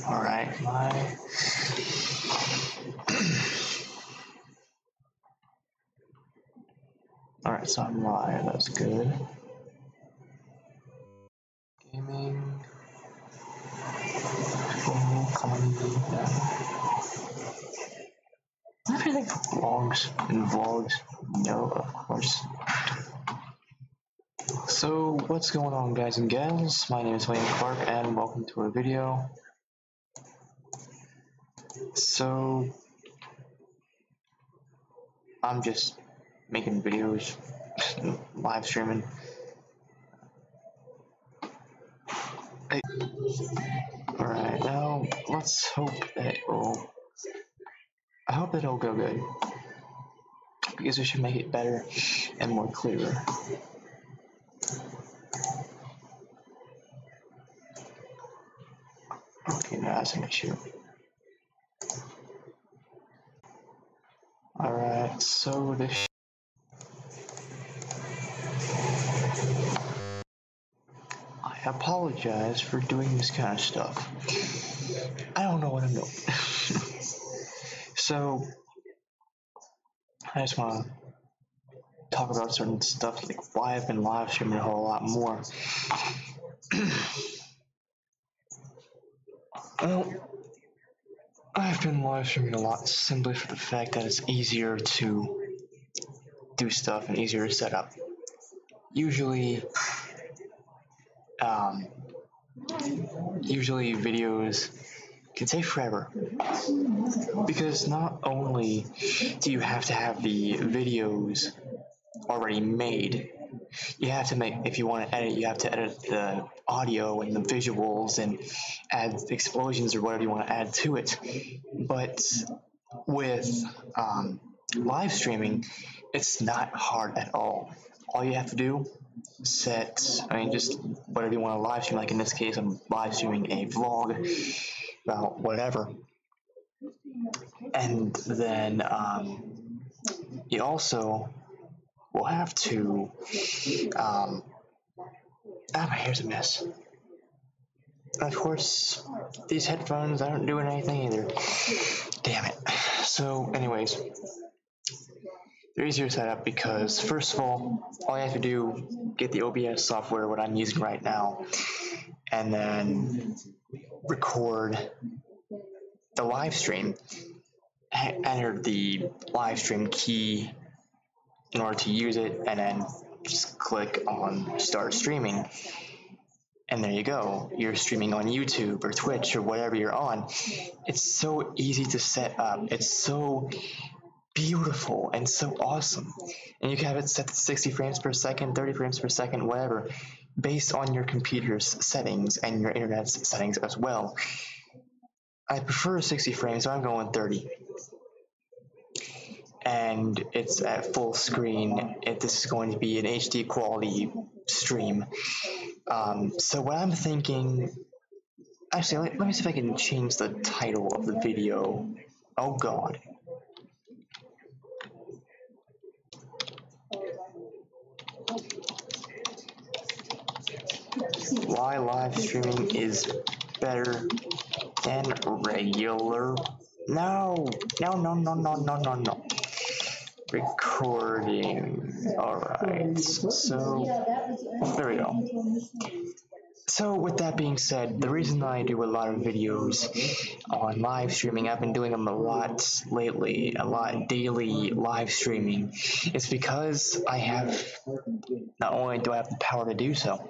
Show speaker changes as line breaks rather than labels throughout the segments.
Alright, Alright, so I'm live, that's good. Gaming. Oh, comedy, I think vlogs and vlogs. No, of course. So, what's going on, guys and gals? My name is Wayne Clark, and welcome to a video. So, I'm just making videos, live streaming. Alright, now let's hope that I hope that it'll go good, because we should make it better and more clearer. Okay, now that's an issue. Alright, so this I apologize for doing this kind of stuff. I don't know what I'm doing. So, I just want to talk about certain stuff, like why I've been live streaming a whole lot more. Well, I've been live streaming a lot simply for the fact that it's easier to do stuff and easier to set up. Usually videos can take forever, because not only do you have to have the videos already made, you have to make, if you want to edit, you have to edit the audio and the visuals and add explosions or whatever you want to add to it. But with live streaming, it's not hard at all. All you have to do, just whatever you want to live stream. Like in this case, I'm live streaming a vlog about whatever. And then you also will have to my hair's a mess. And of course, these headphones aren't doing anything either. Damn it. So anyways, they're easier to set up because, first of all you have to do, get the OBS software, what I'm using right now, and then record the live stream. Enter the live stream key in order to use it, and then just click on start streaming. And there you go. You're streaming on YouTube or Twitch or whatever you're on. It's so easy to set up. It's so beautiful and so awesome. And you can have it set to 60 frames per second, 30 frames per second, whatever, based on your computer's settings and your internet's settings as well. I prefer 60 frames, so I'm going 30. And it's at full screen. This is going to be an HD quality stream. So what I'm thinking, actually, let me see if I can change the title of the video. Oh God. Why live streaming is better than regular? No. Recording. Alright, so there we go. So with that being said, the reason I do a lot of videos on live streaming, I've been doing them a lot lately, a lot daily live streaming, is because I have, not only do I have the power to do so,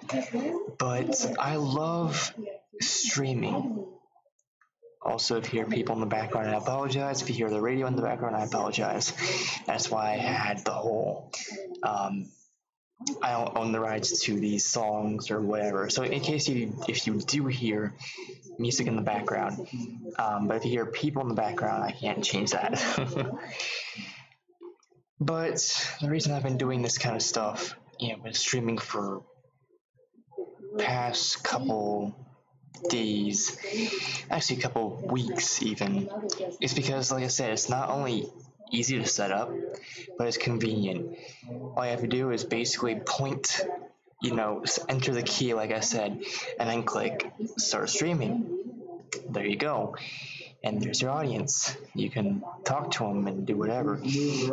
but I love streaming. Also, if you hear people in the background, I apologize. If you hear the radio in the background, I apologize. That's why I had the whole, I don't own the rights to these songs or whatever. So in case if you do hear music in the background, but if you hear people in the background, I can't change that. But the reason I've been doing this kind of stuff, been streaming for past couple days, actually a couple weeks even, is because, like I said, it's not only easy to set up, but it's convenient. All you have to do is basically point, enter the key, like I said, and then click start streaming. there you go. And there's your audience. You can talk to them and do whatever.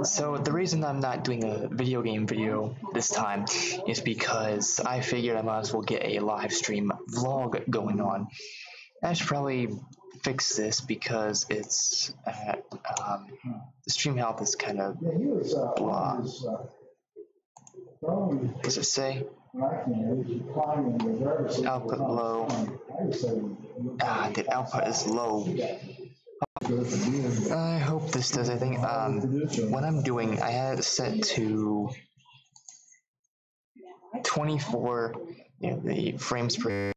So the reason I'm not doing a video game video this time is because I figured I might as well get a live stream vlog going on. I should probably fix this because it's the stream health is kind of blah. What does it say? Output low. The output is low. I hope this does anything. What I'm doing, I had it set to 24, the frames per,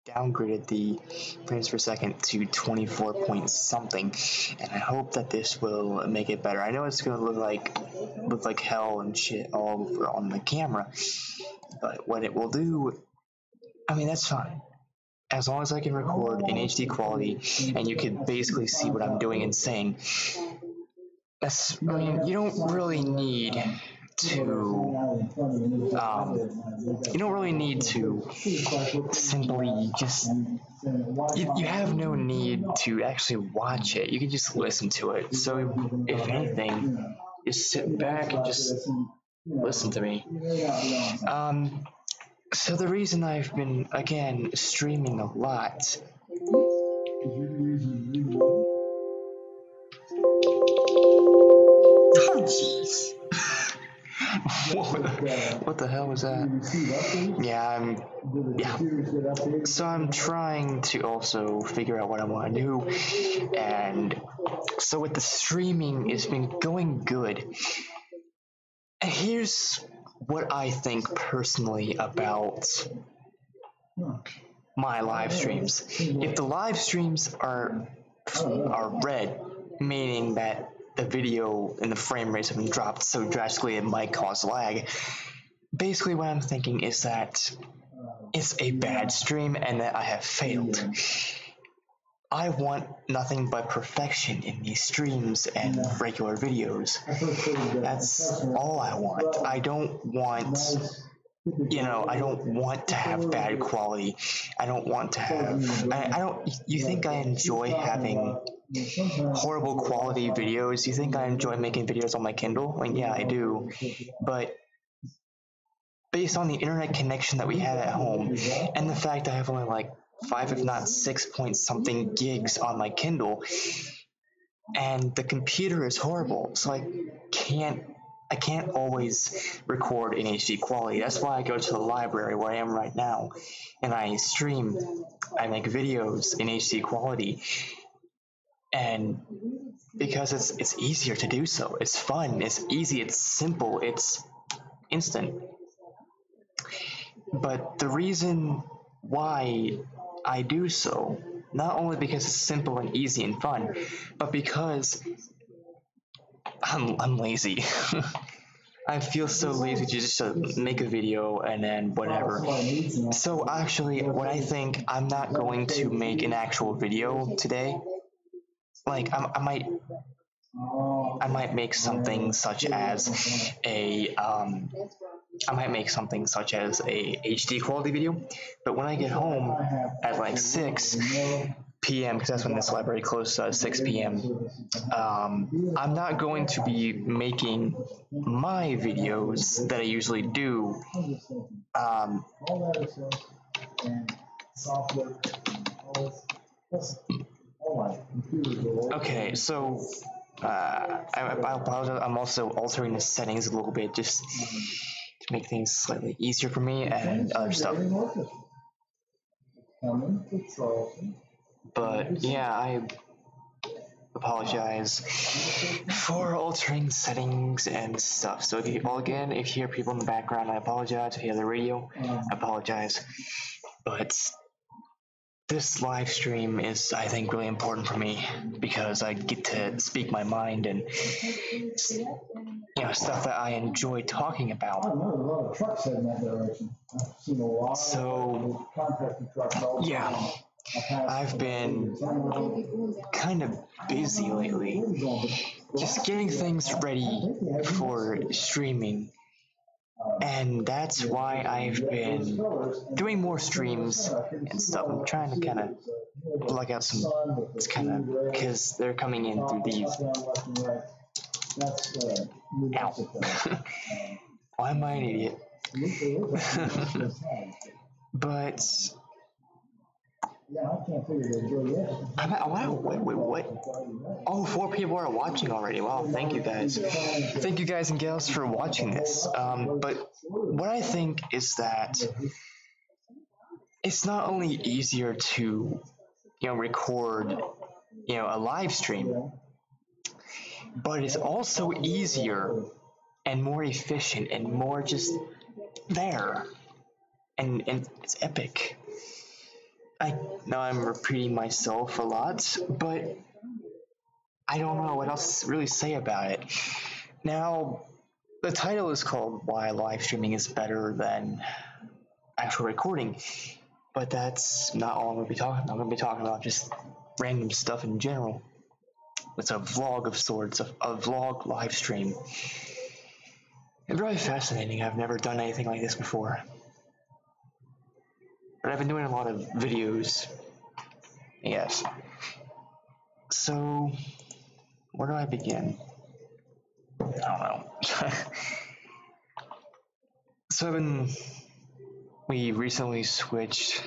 downgraded the frames per second to 24 point something, and I hope that this will make it better. I know it's gonna look like hell and shit all over on the camera, but what it will do, I mean, that's fine. As long as I can record in HD quality and you can basically see what I'm doing and saying, you don't really need to simply just, you have no need to actually watch it. You can just listen to it. So if anything, just sit back and just listen to me. So the reason I've been, again, streaming a lot. Oh, jeez. What the hell was that? Yeah. So I'm trying to also figure out what I want to do. And so with the streaming, it's been going good. And here's what I think personally about my live streams. If the live streams are red, meaning that the video and the frame rates have been dropped so drastically it might cause lag, basically what I'm thinking is that it's a bad stream and that I have failed. I want nothing but perfection in these streams and regular videos. That's all I want. I don't want, I don't want to have bad quality. I don't want to have, you think I enjoy having horrible quality videos? You think I enjoy making videos on my Kindle? I mean, yeah, I do. But based on the internet connection that we have at home and the fact I have only like 5 if not 6 point something gigs on my Kindle, and the computer is horrible, so I can't always record in HD quality. That's why I go to the library where I am right now and I stream, I make videos in HD quality, and because it's easier to do so. It's fun, it's easy, it's simple, it's instant. But the reason why I do so, not only because it's simple and easy and fun, but because I'm lazy. I feel so lazy to just make a video and then whatever. So actually, what I think, I'm not going to make an actual video today. Like, I might make something such as a HD quality video, but when I get home at like 6 p.m., because that's when this library closes at 6 p.m., I'm not going to be making my videos that I usually do. Okay, so I apologize. I'm also altering the settings a little bit just to make things slightly easier for me and other stuff. But yeah, I apologize for altering settings and stuff. So if you hear people in the background, I apologize. If you hear the radio, I apologize. But this live stream is, I think, really important for me because I get to speak my mind and stuff that I enjoy talking about. So yeah, I've been kind of busy lately, just getting things ready for streaming. And that's why I've been doing more streams and stuff. I'm trying to kind of plug out some, it's kind of, because they're coming in through these. Ow. Why am I an idiot? But wow, wait, what? Oh, 4 people are watching already. Wow, thank you guys. Thank you guys and gals for watching this. But what I think is that it's not only easier to, record, a live stream, but it's also easier and more efficient and more just there. And it's epic. I know I'm repeating myself a lot, but I don't know what else to really say about it. Now, the title is called Why Live Streaming is Better Than Actual Recording, but that's not all I'm going to be talking about. I'm going to be talking about just random stuff in general. It's a vlog of sorts, a vlog live stream. It's really fascinating. I've never done anything like this before. But I've been doing a lot of videos. Yes. So, where do I begin? I don't know. So we recently switched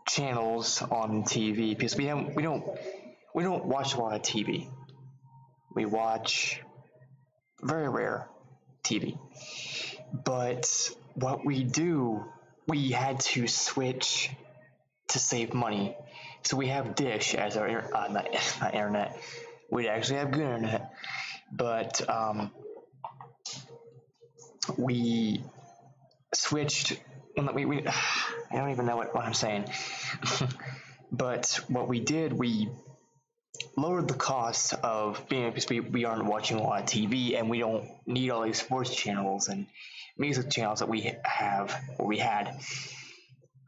channels on TV because we don't watch a lot of TV. We watch very rare TV. But what we do, we had to switch to save money. So we have Dish as our not internet. We actually have good internet, but we switched. We I don't even know what I'm saying. But what we did, we lowered the cost of being, because we aren't watching a lot of TV and we don't need all these sports channels and music channels that we have or we had.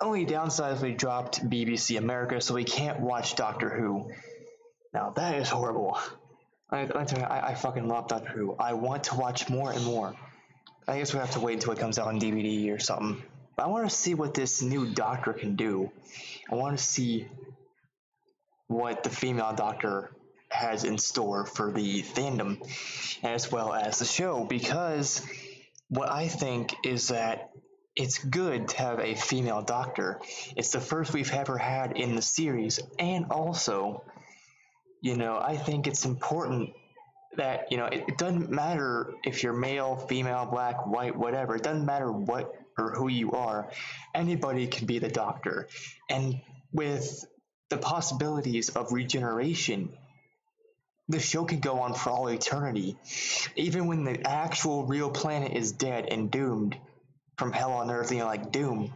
Only downside is we dropped BBC America, so we can't watch Doctor Who. Now that is horrible. I fucking love Doctor Who. I want to watch more and more. I guess we have to wait until it comes out on DVD or something. But I want to see what this new Doctor can do. I want to see what the female Doctor has in store for the fandom, as well as the show, because what I think is that it's good to have a female Doctor. It's the first we've ever had in the series, and also, I think it's important that, it doesn't matter if you're male, female, black, white, whatever. It doesn't matter what or who you are. Anybody can be the Doctor. And with the possibilities of regeneration, the show can go on for all eternity. Even when the actual real planet is dead and doomed from hell on earth, like Doom,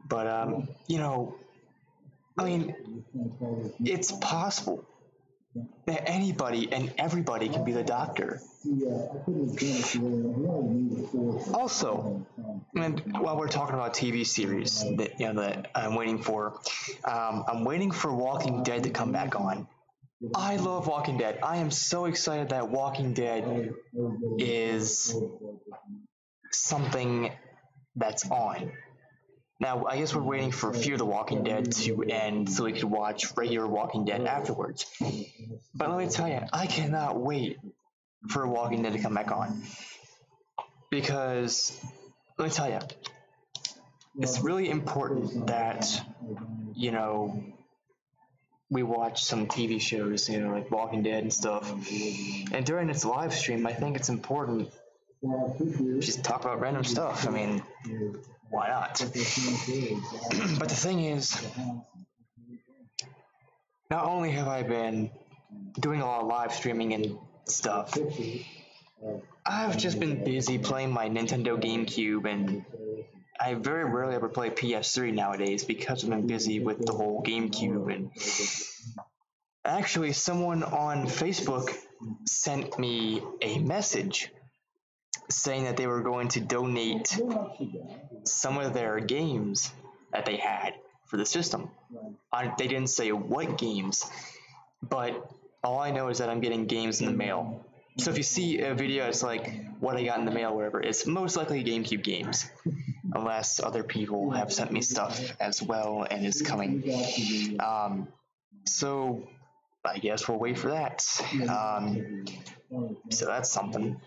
but, it's possible that anybody and everybody can be the Doctor. Also, and while we're talking about TV series that I'm waiting for Walking Dead to come back on. I love Walking Dead. I am so excited that Walking Dead is something that's on. Now, I guess we're waiting for Fear the Walking Dead to end so we could watch regular Walking Dead afterwards. But let me tell you, I cannot wait for Walking Dead to come back on. Because, let me tell you, it's really important that, we watch some TV shows, like Walking Dead and stuff. And during this live stream, I think it's important just talk about random stuff. I mean, why not? But the thing is, not only have I been doing a lot of live streaming and stuff, I've just been busy playing my Nintendo GameCube, and I very rarely ever play PS3 nowadays because I've been busy with the whole GameCube. And actually, someone on Facebook sent me a message saying that they were going to donate some of their games that they had for the system. They didn't say what games, but All I know is that I'm getting games in the mail. So if you see a video, it's like what I got in the mail, or whatever. It's most likely GameCube games, unless other people have sent me stuff as well and is coming. So I guess we'll wait for that. So that's something.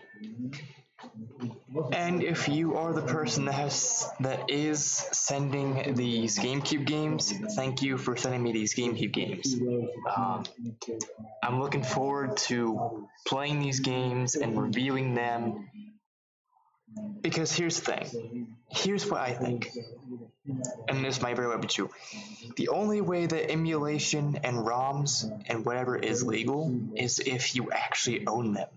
And if you are the person that is sending these GameCube games, thank you for sending me these GameCube games. I'm looking forward to playing these games and reviewing them, because here's the thing. Here's what I think, and this might very well be true. The only way that emulation and ROMs and whatever is legal is if you actually own them.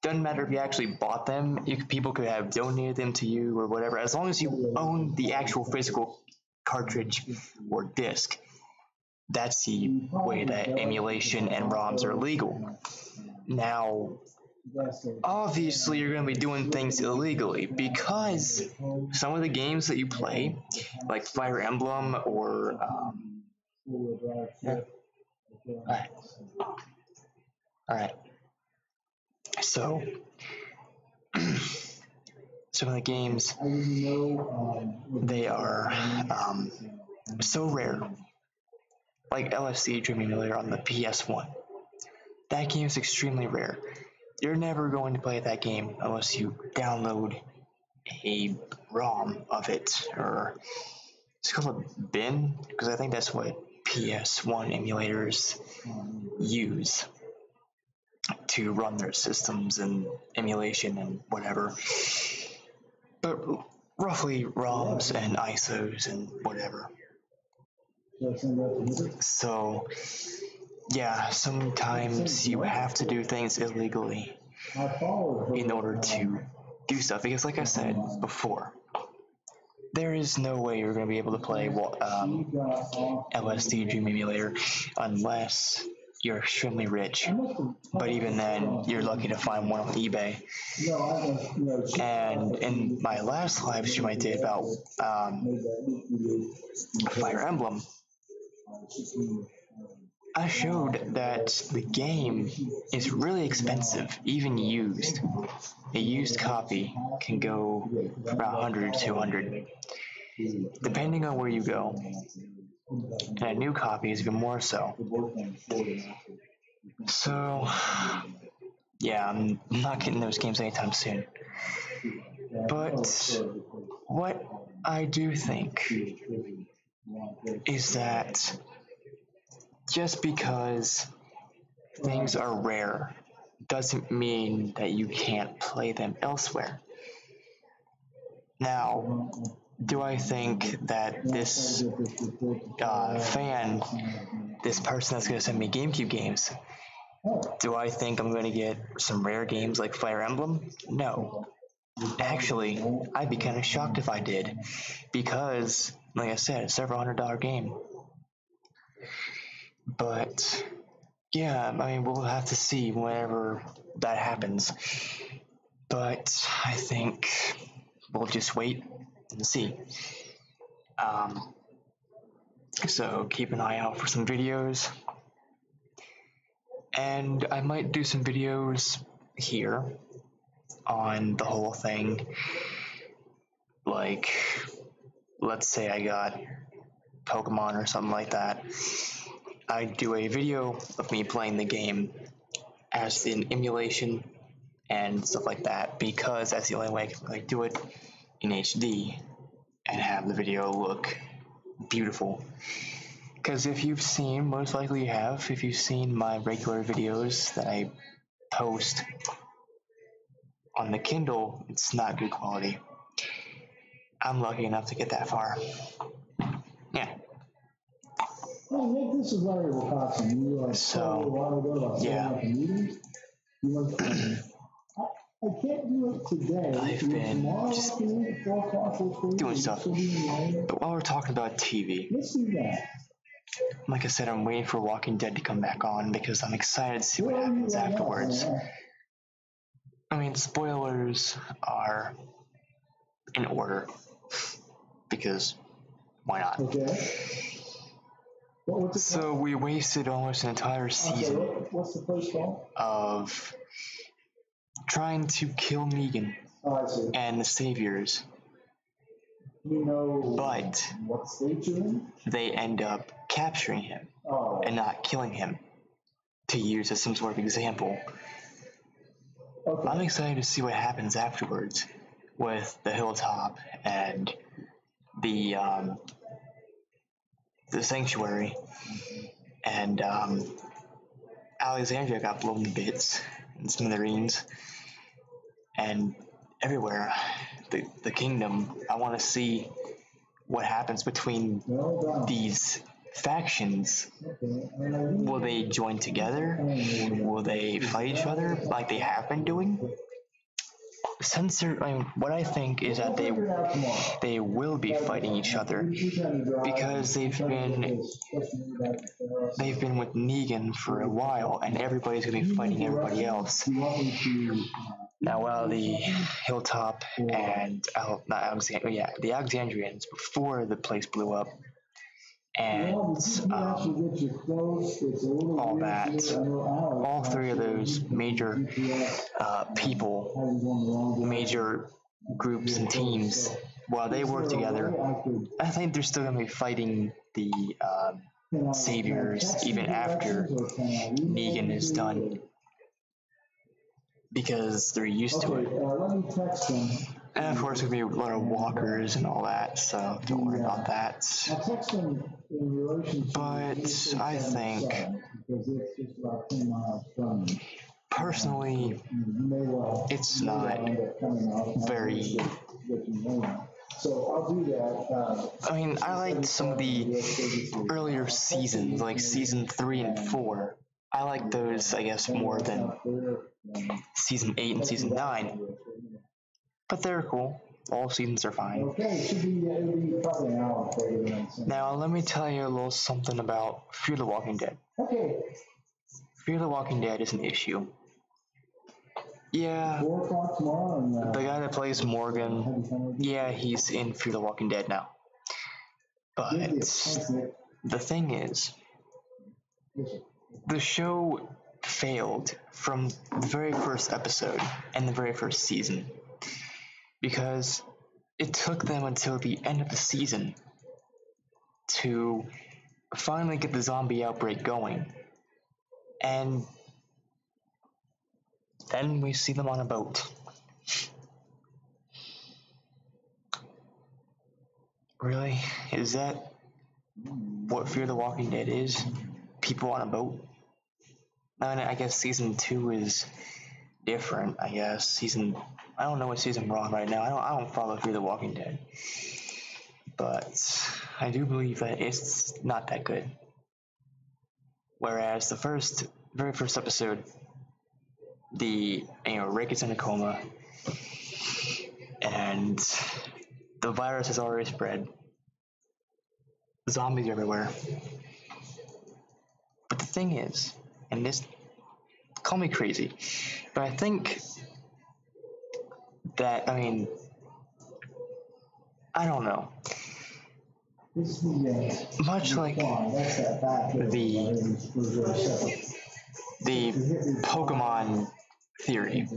Doesn't matter if you actually bought them. People could have donated them to you or whatever. As long as you own the actual physical cartridge or disc, that's the way that emulation and ROMs are legal. Now, obviously you're going to be doing things illegally, because some of the games that you play, like Fire Emblem or Alright. So some of the games, they are so rare. Like LSD Dream Emulator on the PS1. That game is extremely rare. You're never going to play that game unless you download a ROM of it, or it's called a bin, because I think that's what PS1 emulators use to run their systems and emulation and whatever. But roughly ROMs and ISOs and whatever. So yeah, sometimes you have to do things illegally in order to do stuff, because like I said before, there is no way you're going to be able to play LSD Dream Emulator unless you're extremely rich. But even then, you're lucky to find one on eBay. And in my last live stream I did about Fire Emblem, I showed that the game is really expensive, even used. A used copy can go for about 100 to 200, depending on where you go. And a new copy is even more so. So, yeah, I'm not getting those games anytime soon. But what I do think is that just because things are rare doesn't mean that you can't play them elsewhere. Now, do I think that this this person that's going to send me GameCube games, do I think I'm going to get some rare games like Fire Emblem? No. Actually, I'd be kind of shocked if I did, because, like I said, it's a several $100 game. But yeah, I mean, we'll have to see whenever that happens. But I think we'll just wait and see. So keep an eye out for some videos. And I might do some videos here on the whole thing. Like, let's say I got Pokemon or something like that. I'd do a video of me playing the game as in emulation and stuff like that, because that's the only way I can like do it in HD and have the video look beautiful. Because if you've seen, most likely you have, if you've seen my regular videos that I post on the Kindle, it's not good quality. I'm lucky enough to get that far. Yeah. So, yeah. I've been just doing stuff. But while we're talking about TV, like I said, I'm waiting for Walking Dead to come back on because I'm excited to see what happens afterwards. I mean, spoilers are in order, because why not? So we wasted almost an entire season of trying to kill Negan and the Saviors, but they end up capturing him and not killing him to use as some sort of example. I'm excited to see what happens afterwards with the Hilltop and the Sanctuary, and Alexandria got blown to bits and smithereens, and everywhere, the kingdom. I want to see what happens between these factions. Will they join together? Will they fight each other like they have been doing? What I think is that they will be fighting each other because they've been with Negan for a while, and everybody's gonna be fighting everybody else. Now, while the Hilltop and the Alexandrians, before the place blew up, and all that, all three of those major major groups and teams, while they work together, I think they're still going to be fighting the Saviors even after Negan is done, because they're used to it. And of course, there's going to be a lot of walkers and all that, so don't worry about that. But I think, personally, it's not very... I mean, I liked some of the earlier seasons, like season 3 and 4. I like those, I guess, more than season 8 and season 9. But they're cool. All seasons are fine. Now, let me tell you a little something about Fear the Walking Dead. Fear the Walking Dead is an issue. Yeah, the guy that plays Morgan, yeah, he's in Fear the Walking Dead now. But the thing is, the show failed from the very first episode and the very first season, because it took them until the end of the season to finally get the zombie outbreak going. And then we see them on a boat. Really? Is that what Fear the Walking Dead is? People on a boat? I guess season 2 is different, I guess. I don't know what season we're on right now. I don't follow Fear the Walking Dead. But I do believe that it's not that good. Whereas the very first episode, Rick is in a coma, and the virus has already spread. Zombies everywhere. But the thing is, and this, call me crazy, but I think that, I don't know. Much like the Pokemon theory,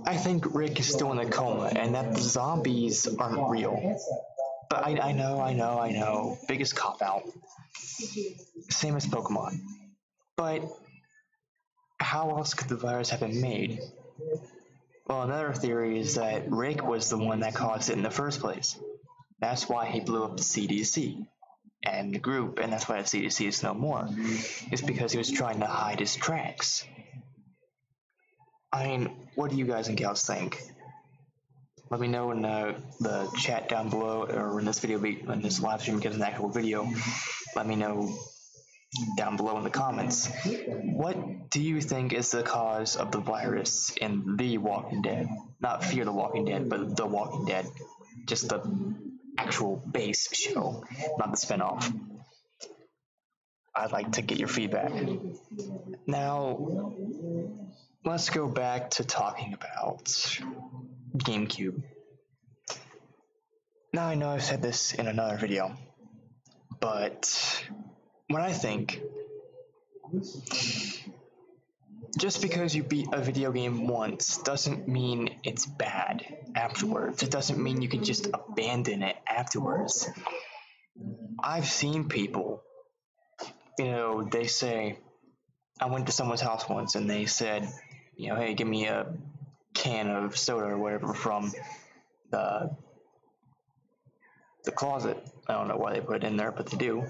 I think Rick is still in a coma and that the zombies aren't real. But I know, biggest cop-out. Same as Pokemon. But how else could the virus have been made? Well, another theory is that Rick was the one that caused it in the first place. That's why he blew up the CDC and the group, and that's why the CDC is no more. It's because he was trying to hide his tracks. What do you guys and gals think? Let me know in the chat down below, or when this live stream becomes an actual video. Let me know down below in the comments. What do you think is the cause of the virus in The Walking Dead? Not Fear the Walking Dead, but The Walking Dead. Just the actual base show, not the spinoff. I'd like to get your feedback. Now, let's go back to talking about GameCube. Now, I know I've said this in another video, But what I think, just because you beat a video game once doesn't mean it's bad afterwards. It doesn't mean you can just abandon it afterwards. I've seen people, they say, I went to someone's house once and they said, hey, give me a can of soda or whatever from the closet. I don't know why they put it in there, but they do.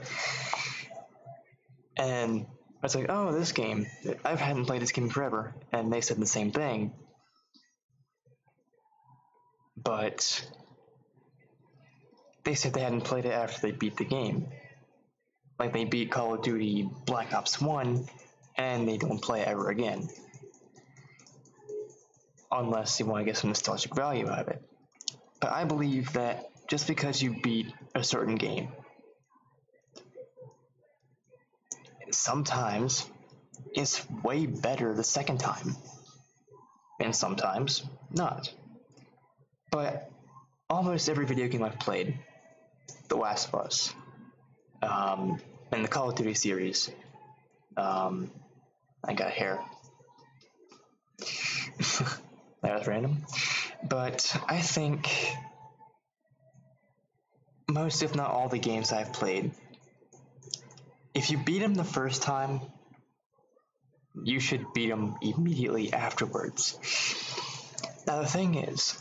And I was like, oh, this game. I hadn't played this game forever. And they said the same thing. But they said they hadn't played it after they beat the game. Like they beat Call of Duty Black Ops 1 and they don't play it ever again. Unless you want to get some nostalgic value out of it. But I believe that just because you beat a certain game, sometimes it's way better the second time, and sometimes not. But almost every video game I've played, The Last of Us, and the Call of Duty series, I got hair. That was random. But I think most, if not all, the games I've played, if you beat them the first time, you should beat them immediately afterwards. Now the thing is,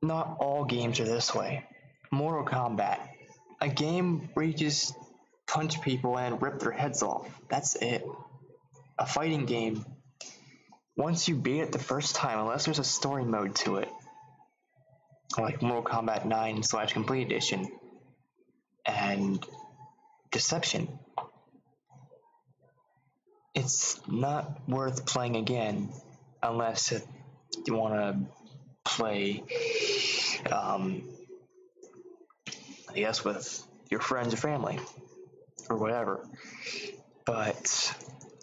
not all games are this way. Mortal Kombat, a game where you just punch people and rip their heads off. That's it. A fighting game, once you beat it the first time, unless there's a story mode to it, like Mortal Kombat 9/Complete Edition and Deception, it's not worth playing again unless you want to play, I guess, with your friends or family or whatever. But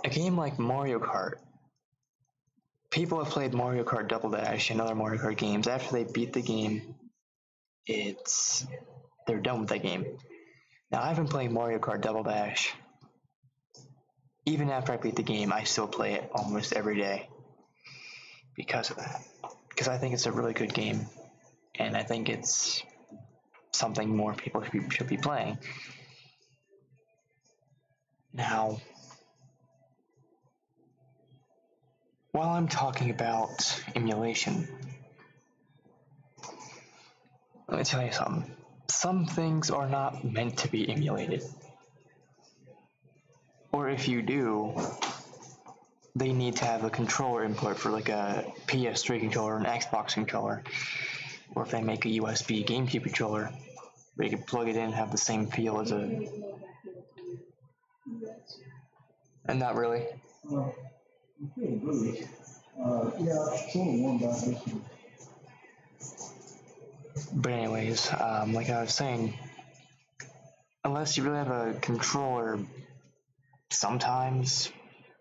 a game like Mario Kart, people have played Mario Kart Double Dash and other Mario Kart games. After they beat the game, they're done with that game. Now, I've been playing Mario Kart Double Dash. Even after I beat the game, I still play it almost every day because of that. Because I think it's a really good game, and I think it's something more people should be playing. Now, while I'm talking about emulation, let me tell you something. Some things are not meant to be emulated. Or if you do, they need to have a controller input for like a PS3 controller, an Xbox controller, or if they make a USB GameCube controller, where you can plug it in and have the same feel as a... And not really. But anyways, like I was saying, unless you really have a controller, sometimes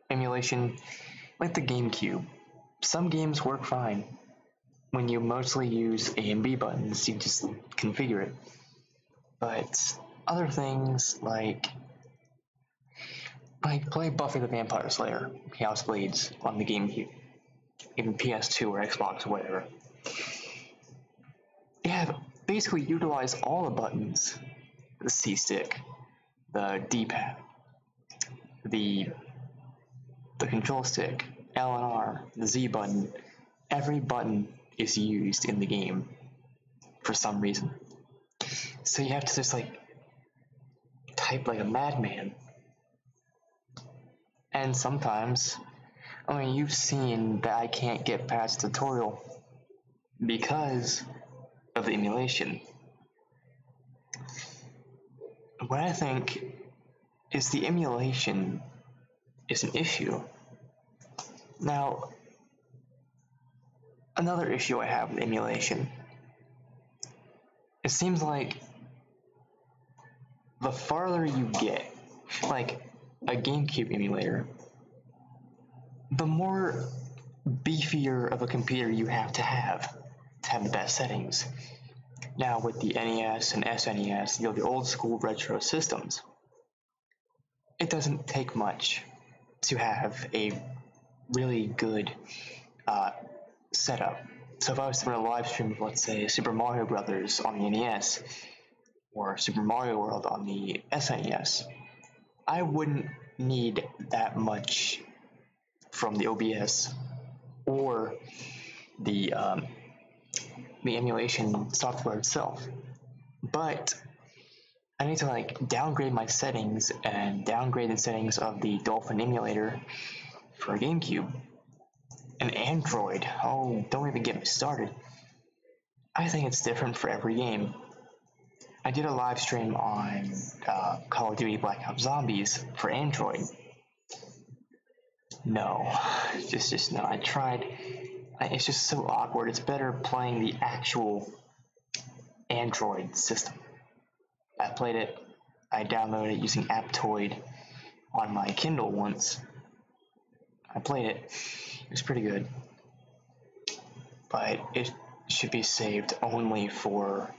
emulation, like the GameCube, some games work fine. When you mostly use A and B buttons, you just configure it. But other things like play Buffy the Vampire Slayer, Chaos Blades on the GameCube, even PS2 or Xbox or whatever. You have basically utilized all the buttons: the C-stick, the D-pad, the control stick, L and R, the Z button. Every button is used in the game for some reason. So you have to just type like a madman. And sometimes, you've seen that I can't get past the tutorial because of the emulation. What I think is the emulation is an issue. Now, another issue I have with emulation, it seems like the farther you get, like a GameCube emulator, the more beefier of a computer you have to have the best settings. Now with the NES and SNES, the old school retro systems, it doesn't take much to have a really good setup. So if I was to run a live stream of, let's say, Super Mario Brothers on the NES or Super Mario World on the SNES, I wouldn't need that much from the OBS or the emulation software itself. But I need to like downgrade my settings and downgrade the settings of the Dolphin emulator for GameCube. And Android, oh, don't even get me started. I think it's different for every game. I did a live stream on Call of Duty Black Ops Zombies for Android. No, just no. I tried. It's just so awkward. It's better playing the actual Android system. I played it. I downloaded it using Aptoid on my Kindle once. I played it. It was pretty good. But it should be saved only for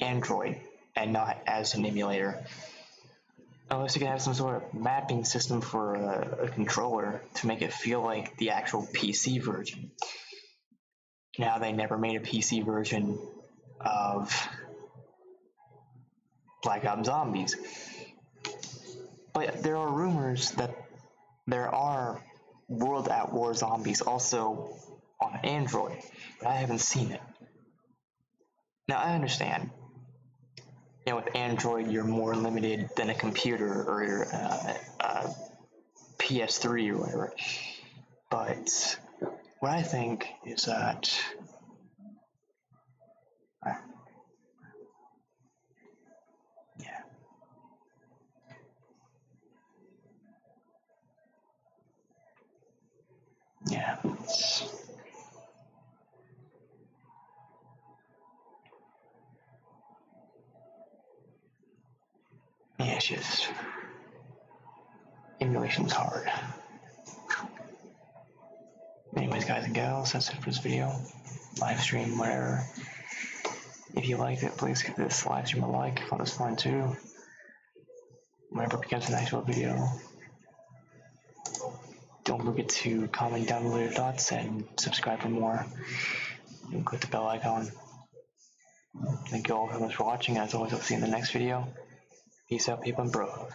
Android and not as an emulator. Unless you can have some sort of mapping system for a controller to make it feel like the actual PC version. Now they never made a PC version of Black Ops Zombies. But there are rumors that there are World at War Zombies also on Android, but I haven't seen it. Now I understand. You know, with Android, you're more limited than a computer or your PS3 or whatever. But what I think is that yeah. Yeah, it's just emulation's hard. Anyways, guys and gals, that's it for this video. Live stream, whatever. If you liked it, please give this live stream a like. I thought it was fun too. Whenever it becomes an actual video. Don't forget to comment down below your thoughts and subscribe for more. And click the bell icon. Thank you all so much for watching. As always, I'll see you in the next video. Peace out, people, and bro.